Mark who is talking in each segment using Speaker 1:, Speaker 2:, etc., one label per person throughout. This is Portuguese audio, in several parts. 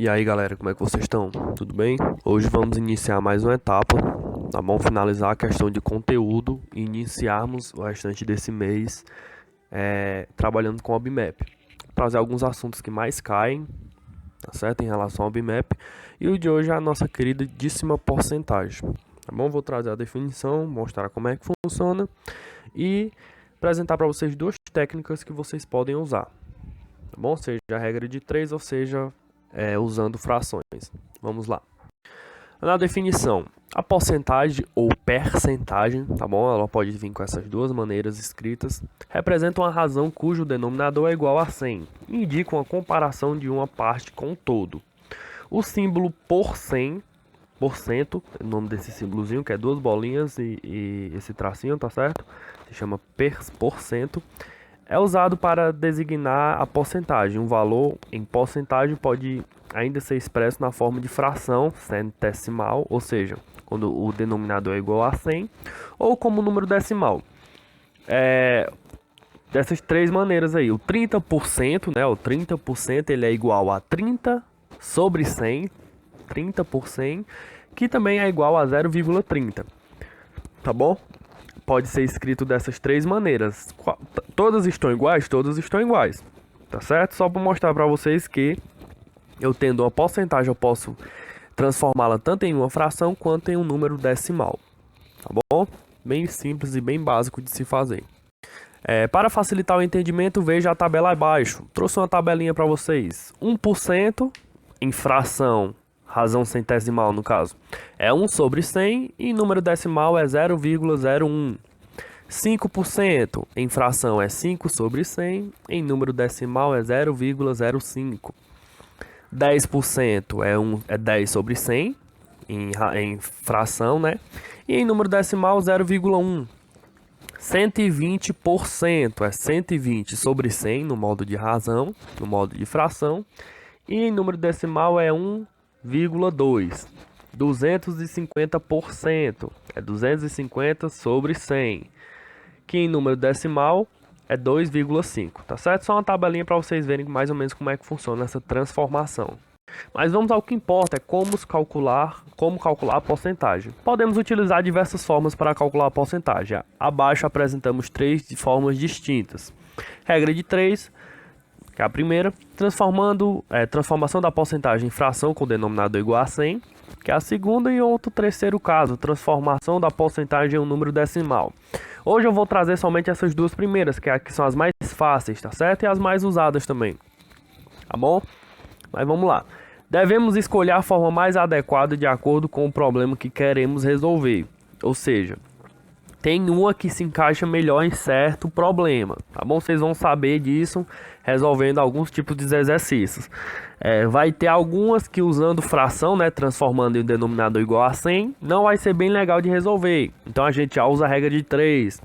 Speaker 1: E aí galera, como é que vocês estão? Tudo bem? Hoje vamos iniciar mais uma etapa, tá bom? Finalizar a questão de conteúdo e iniciarmos o restante desse mês trabalhando com o OBMap. Trazer alguns assuntos que mais caem, tá certo? Em relação ao OBMap. E o de hoje é a nossa queridíssima porcentagem, tá bom? Vou trazer a definição, mostrar como é que funciona e apresentar para vocês duas técnicas que vocês podem usar, tá bom? Seja a regra de 3 ou seja usando frações. Vamos lá. Na definição, a porcentagem ou percentagem, tá bom? Ela pode vir com essas duas maneiras escritas. Representa uma razão cujo denominador é igual a 100. E indica uma comparação de uma parte com o todo. O símbolo porcento, o nome desse símbolozinho, que é duas bolinhas e esse tracinho, tá certo? Se chama porcento. É usado para designar a porcentagem. Um valor em porcentagem pode ainda ser expresso na forma de fração centesimal, ou seja, quando o denominador é igual a 100, ou como número decimal. Dessas três maneiras aí, o 30%, né, o 30% ele é igual a 30 sobre 100, 30 por 100, que também é igual a 0,30, tá bom? Pode ser escrito dessas três maneiras. Todas estão iguais? Todas estão iguais, tá certo? Só para mostrar para vocês que eu tendo uma porcentagem, eu posso transformá-la tanto em uma fração quanto em um número decimal, tá bom? Bem simples e bem básico de se fazer. Para facilitar o entendimento, veja a tabela abaixo. Trouxe uma tabelinha para vocês. 1% em fração, razão centesimal no caso, é 1 sobre 100 e número decimal é 0,01. 5% em fração é 5 sobre 100, em número decimal é 0,05. 10% é 10 sobre 100 em fração, né? E em número decimal 0,1. 120% é 120 sobre 100 no modo de razão, no modo de fração. E em número decimal é 1,2. 250% é 250 sobre 100, que em número decimal é 2,5, tá certo? Só uma tabelinha para vocês verem mais ou menos como é que funciona essa transformação. Mas vamos ao que importa, é como calcular a porcentagem. Podemos utilizar diversas formas para calcular a porcentagem. Abaixo apresentamos três formas distintas. Regra de 3, que é a primeira, transformação da porcentagem em fração com denominador igual a 100, que é a segunda, e outro terceiro caso, transformação da porcentagem em um número decimal. Hoje eu vou trazer somente essas duas primeiras, que são as mais fáceis, tá certo? E as mais usadas também, tá bom? Mas vamos lá. Devemos escolher a forma mais adequada de acordo com o problema que queremos resolver. Ou seja, tem uma que se encaixa melhor em certo problema, tá bom? Vocês vão saber disso resolvendo alguns tipos de exercícios. Vai ter algumas que usando fração, né, transformando em um denominador igual a 100, não vai ser bem legal de resolver. Então a gente já usa a regra de 3.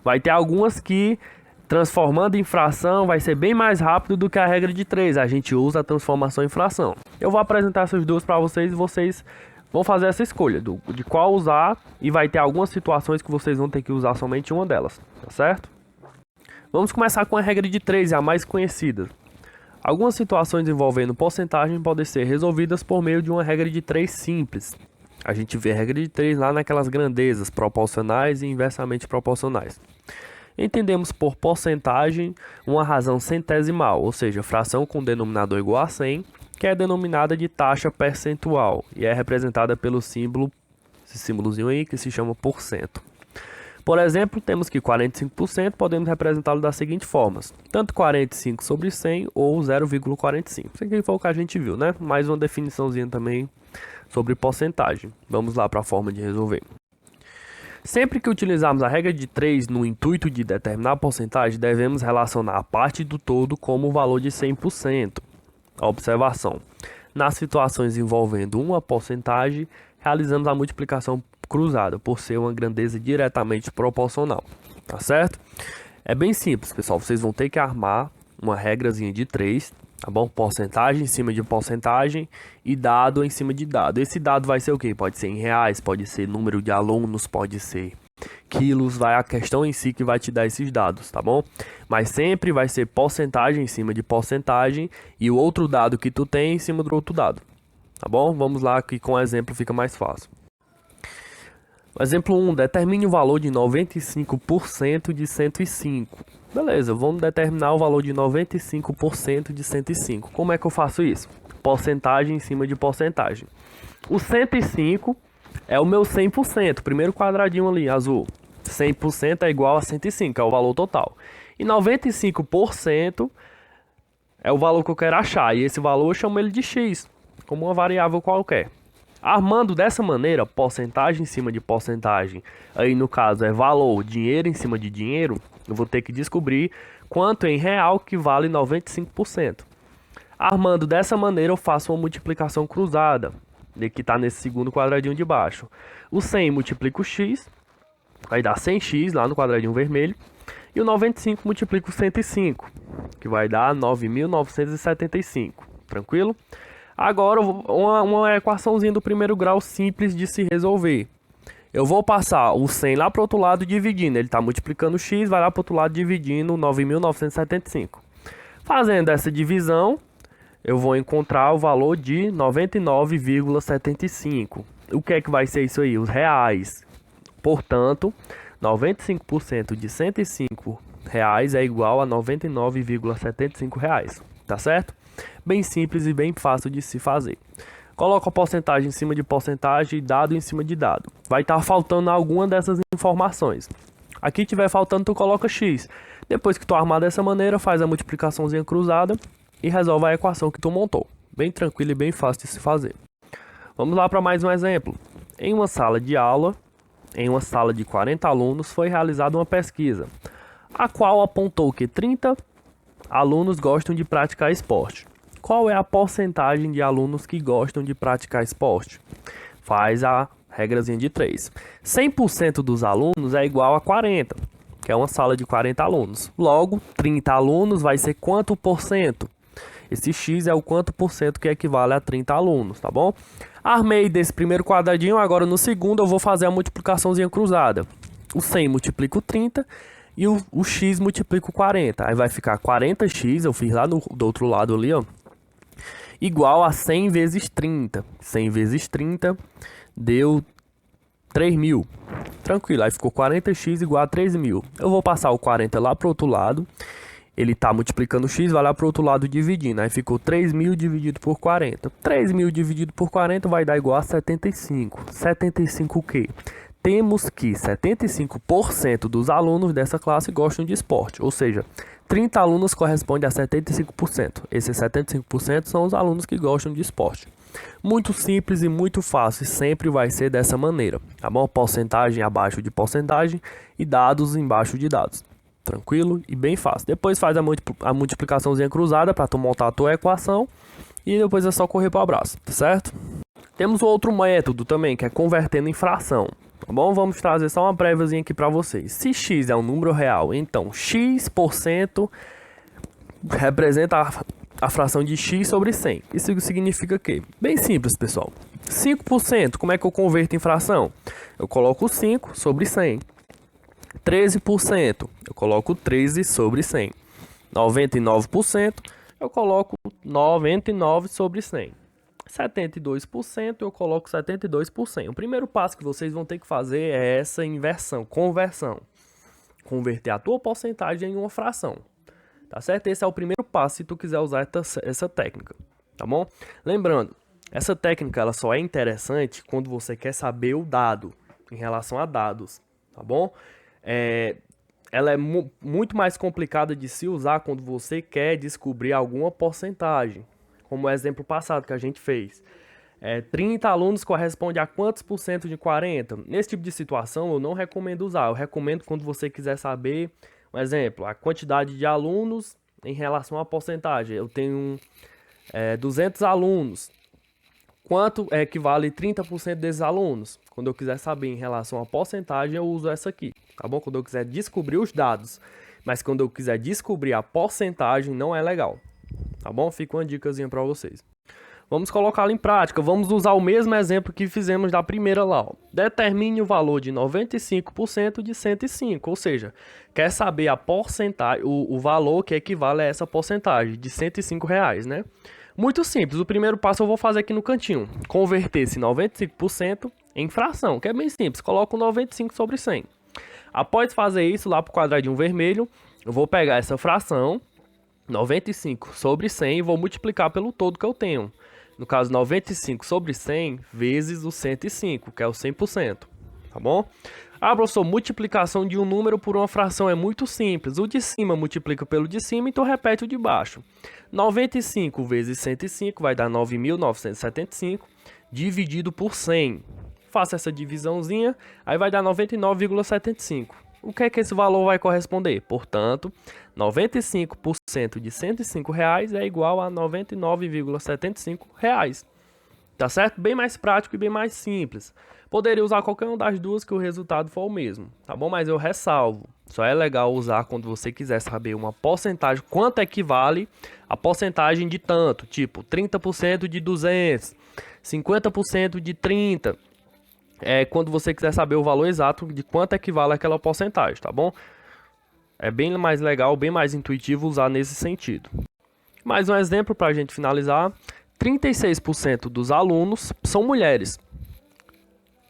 Speaker 1: Vai ter algumas que transformando em fração vai ser bem mais rápido do que a regra de 3. A gente usa a transformação em fração. Eu vou apresentar essas duas para vocês e vocês vão fazer essa escolha de qual usar, e vai ter algumas situações que vocês vão ter que usar somente uma delas, tá certo? Vamos começar com a regra de 3, a mais conhecida. Algumas situações envolvendo porcentagem podem ser resolvidas por meio de uma regra de 3 simples. A gente vê a regra de 3 lá naquelas grandezas proporcionais e inversamente proporcionais. Entendemos por porcentagem uma razão centesimal, ou seja, fração com denominador igual a 100, que é denominada de taxa percentual e é representada pelo símbolo, esse símbolozinho aí que se chama porcento. Por exemplo, temos que 45% podemos representá-lo das seguintes formas: tanto 45 sobre 100 ou 0,45. Isso aqui foi o que a gente viu, né? Mais uma definiçãozinha também sobre porcentagem. Vamos lá para a forma de resolver. Sempre que utilizarmos a regra de 3 no intuito de determinar a porcentagem, devemos relacionar a parte do todo como o valor de 100%. A observação: nas situações envolvendo uma porcentagem, realizamos a multiplicação cruzada, por ser uma grandeza diretamente proporcional, tá certo? É bem simples, pessoal, vocês vão ter que armar uma regrazinha de 3, tá bom? Porcentagem em cima de porcentagem e dado em cima de dado. Esse dado vai ser o quê? Pode ser em reais, pode ser número de alunos, pode ser quilos, vai a questão em si que vai te dar esses dados, tá bom? Mas sempre vai ser porcentagem em cima de porcentagem e o outro dado que tu tem em cima do outro dado, tá bom? Vamos lá que com o exemplo fica mais fácil. Exemplo 1, determine o valor de 95% de 105. Beleza, vamos determinar o valor de 95% de 105. Como é que eu faço isso? Porcentagem em cima de porcentagem. O 105 é o meu 100%, primeiro quadradinho ali, azul. 100% é igual a 105, é o valor total. E 95% é o valor que eu quero achar, e esse valor eu chamo ele de x, como uma variável qualquer. Armando dessa maneira, porcentagem em cima de porcentagem, aí no caso é valor, dinheiro em cima de dinheiro, eu vou ter que descobrir quanto em real que vale 95%. Armando dessa maneira, eu faço uma multiplicação cruzada, que está nesse segundo quadradinho de baixo. O 100 multiplica o x, vai dar 100x lá no quadradinho vermelho, e o 95 multiplica o 105, que vai dar 9.975, tranquilo? Agora, uma equaçãozinha do primeiro grau simples de se resolver. Eu vou passar o 100 lá para o outro lado dividindo. Ele está multiplicando o x, vai lá para o outro lado dividindo 9.975. Fazendo essa divisão, eu vou encontrar o valor de 99,75. O que é que vai ser isso aí? Os reais. Portanto, 95% de 105 reais é igual a 99,75 reais. Tá certo? Bem simples e bem fácil de se fazer. Coloca a porcentagem em cima de porcentagem e dado em cima de dado. Vai estar faltando alguma dessas informações. Aqui tiver faltando, tu coloca x. Depois que tu armar dessa maneira, faz a multiplicaçãozinha cruzada e resolve a equação que tu montou. Bem tranquilo e bem fácil de se fazer. Vamos lá para mais um exemplo. Em uma sala de aula, em uma sala de 40 alunos, foi realizada uma pesquisa, a qual apontou que 30 alunos gostam de praticar esporte. Qual é a porcentagem de alunos que gostam de praticar esporte? Faz a regrazinha de 3. 100% dos alunos é igual a 40, que é uma sala de 40 alunos. Logo, 30 alunos vai ser quanto por cento? Esse x é o quanto por cento que equivale a 30 alunos, tá bom? Armei desse primeiro quadradinho, agora no segundo eu vou fazer a multiplicaçãozinha cruzada. O 100 multiplica o 30 e o x multiplica o 40. Aí vai ficar 40x, eu fiz lá do outro lado ali, ó, igual a 100 vezes 30. 100 vezes 30 deu 3.000. Tranquilo, aí ficou 40x igual a 3.000. Eu vou passar o 40 lá pro outro lado. Ele está multiplicando o x, vai lá pro outro lado dividindo. Aí ficou 3.000 dividido por 40. 3.000 dividido por 40 vai dar igual a 75. 75 o quê? Temos que 75% dos alunos dessa classe gostam de esporte. Ou seja, 30 alunos corresponde a 75%. Esses 75% são os alunos que gostam de esporte. Muito simples e muito fácil, e sempre vai ser dessa maneira, tá bom? Porcentagem abaixo de porcentagem e dados embaixo de dados. Tranquilo e bem fácil. Depois faz a multiplicaçãozinha cruzada para tu montar a tua equação e depois é só correr para o abraço, tá certo? Temos outro método também, que é convertendo em fração. Tá bom? Vamos trazer só uma préviazinha aqui para vocês. Se x é um número real, então x% representa a fração de x sobre 100. Isso significa que? Bem simples, pessoal. 5%, como é que eu converto em fração? Eu coloco 5 sobre 100. 13%, eu coloco 13 sobre 100. 99%, eu coloco 99 sobre 100. 72%, eu coloco 72%. O primeiro passo que vocês vão ter que fazer é essa inversão, conversão. Converter a tua porcentagem em uma fração. Tá certo? Esse é o primeiro passo se tu quiser usar essa técnica. Tá bom? Lembrando, essa técnica ela só é interessante quando você quer saber o dado em relação a dados. Tá bom? Ela é muito mais complicada de se usar quando você quer descobrir alguma porcentagem, como o exemplo passado que a gente fez. 30 alunos corresponde a quantos por cento de 40? Nesse tipo de situação eu não recomendo usar, eu recomendo quando você quiser saber, um exemplo, a quantidade de alunos em relação à porcentagem. Eu tenho 200 alunos, quanto equivale 30% desses alunos? Quando eu quiser saber em relação à porcentagem, eu uso essa aqui, tá bom? Quando eu quiser descobrir os dados, mas quando eu quiser descobrir a porcentagem, não é legal, tá bom? Fica uma dicasinha para vocês. Vamos colocá-lo em prática. Vamos usar o mesmo exemplo que fizemos da primeira lá. Ó. Determine o valor de 95% de 105, ou seja, quer saber a porcentagem, o valor que equivale a essa porcentagem de R$105, né? Muito simples. O primeiro passo eu vou fazer aqui no cantinho. Converter esse 95% em fração, que é bem simples. Coloco 95 sobre 100. Após fazer isso, lá para o quadradinho vermelho, eu vou pegar essa fração, 95 sobre 100, e vou multiplicar pelo todo que eu tenho. No caso, 95 sobre 100 vezes o 105, que é o 100%. Tá bom? Ah, professor, multiplicação de um número por uma fração é muito simples. O de cima multiplica pelo de cima, então repete o de baixo. 95 vezes 105 vai dar 9.975, dividido por 100. Faça essa divisãozinha, aí vai dar 99,75. O que é que esse valor vai corresponder? Portanto, 95% de R$105 é igual a R$99,75. Tá certo? Bem mais prático e bem mais simples. Poderia usar qualquer uma das duas que o resultado for o mesmo, tá bom? Mas eu ressalvo, só é legal usar quando você quiser saber uma porcentagem, quanto equivale a porcentagem de tanto, tipo 30% de 200, 50% de 30. Quando você quiser saber o valor exato de quanto equivale aquela porcentagem, tá bom? É bem mais legal, bem mais intuitivo usar nesse sentido. Mais um exemplo para a gente finalizar. 36% dos alunos são mulheres.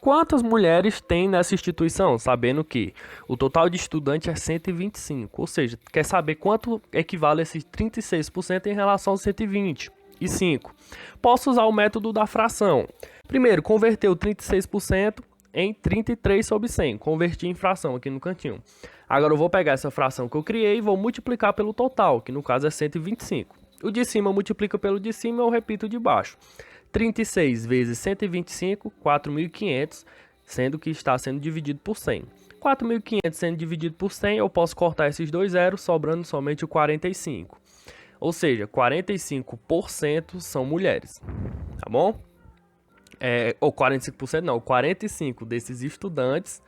Speaker 1: Quantas mulheres tem nessa instituição? Sabendo que o total de estudantes é 125. Ou seja, quer saber quanto equivale esses 36% em relação aos 125. Posso usar o método da fração. Primeiro, converter o 36% em 33 sobre 100. Converti em fração aqui no cantinho. Agora eu vou pegar essa fração que eu criei e vou multiplicar pelo total, que no caso é 125. O de cima multiplica pelo de cima, eu repito o de baixo. 36 vezes 125, 4.500, sendo que está sendo dividido por 100. 4.500 sendo dividido por 100, eu posso cortar esses dois zeros, sobrando somente o 45. Ou seja, 45% são mulheres, tá bom? Ou 45% não, 45 desses estudantes,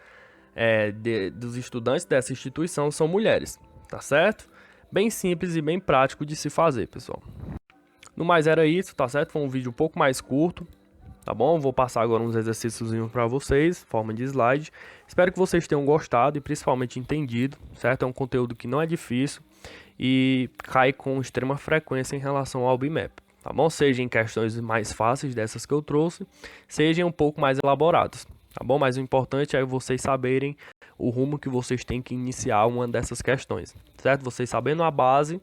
Speaker 1: dos estudantes dessa instituição são mulheres, tá certo? Bem simples e bem prático de se fazer, pessoal. No mais era isso, tá certo? Foi um vídeo um pouco mais curto, tá bom? Vou passar agora uns exercícios para vocês, forma de slide. Espero que vocês tenham gostado e principalmente entendido, certo? É um conteúdo que não é difícil e cai com extrema frequência em relação ao BMAP, tá bom? Seja em questões mais fáceis dessas que eu trouxe, seja um pouco mais elaborados, tá bom? Mas o importante é vocês saberem o rumo que vocês têm que iniciar uma dessas questões, certo? Vocês sabendo a base,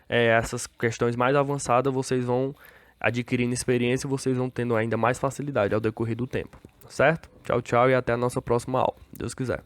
Speaker 1: essas questões mais avançadas vocês vão adquirindo experiência e vocês vão tendo ainda mais facilidade ao decorrer do tempo, certo? Tchau, tchau e até a nossa próxima aula, Deus quiser.